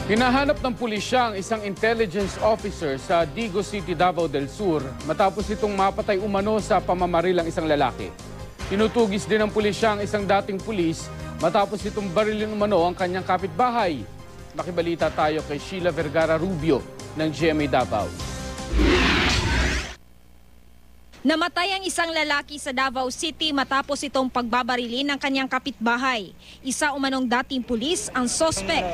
Hinahanap ng pulisya ang isang intelligence officer sa Digo City, Davao del Sur matapos itong mapatay umano sa pamamaril ang isang lalaki. Tinutugis din ng pulisya ang isang dating pulis matapos itong barilin umano ang kanyang kapitbahay. Makibalita tayo kay Sheila Vergara Rubio ng GMA Davao. Namatay ang isang lalaki sa Davao City matapos itong pagbabarilin ng kanyang kapitbahay. Isa umanong dating pulis ang sospek.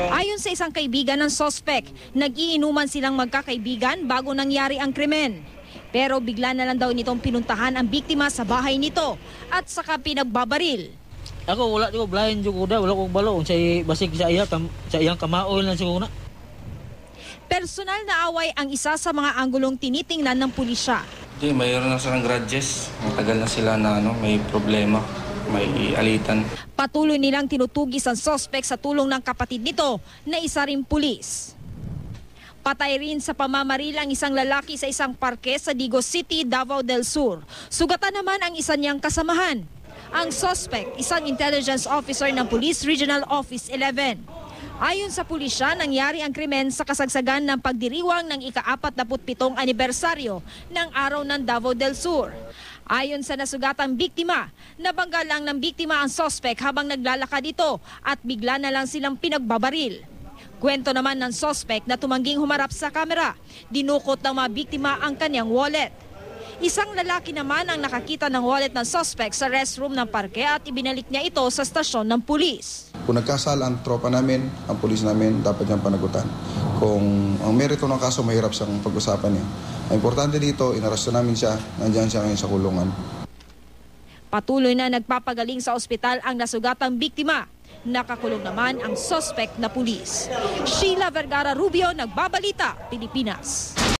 Ayon sa isang kaibigan ng sospek, nag-iinuman silang magkakaibigan bago nangyari ang krimen. Pero bigla na lang daw nitong pinuntahan ang biktima sa bahay nito at saka pinagbabaril. Ako wala ko blahin jud ko da, wala ko balo unsay basig sa iyang kamaol na siguro na. Personal na away ang isa sa mga anggulong tinitingnan ng pulisya. Hindi, mayroon na silang grudges. Matagal na sila na may problema, may alitan. Patuloy nilang tinutugis ang sospek sa tulong ng kapatid nito na isa ring pulis. Patay rin sa pamamaril ang isang lalaki sa isang parke sa Digo City, Davao del Sur. Sugatan naman ang isa niyang kasamahan. Ang sospek, isang intelligence officer ng Police Regional Office 11. Ayon sa pulisya, nangyari ang krimen sa kasagsagan ng pagdiriwang ng ika-47 anibersaryo ng Araw ng Davao del Sur. Ayon sa nasugatang biktima, nabangga lang ng biktima ang sospek habang naglalakad ito at bigla na lang silang pinagbabaril. Kwento naman ng sospek na tumangging humarap sa kamera, dinukot ng mga biktima ang kanyang wallet. Isang lalaki naman ang nakakita ng wallet ng sospek sa restroom ng parke at ibinalik niya ito sa stasyon ng pulis. Kung nagkasala ang tropa namin, ang pulis namin, dapat niyang panagutan. Kung ang merito ng kaso, mahirap siyang pag-usapan niya. Ang importante dito, inaresto namin siya, nandiyan siya ngayon sa kulungan. Patuloy na nagpapagaling sa ospital ang nasugatang biktima. Nakakulong naman ang sospek na pulis. Sheila Vergara Rubio, Nagbabalita, Pilipinas.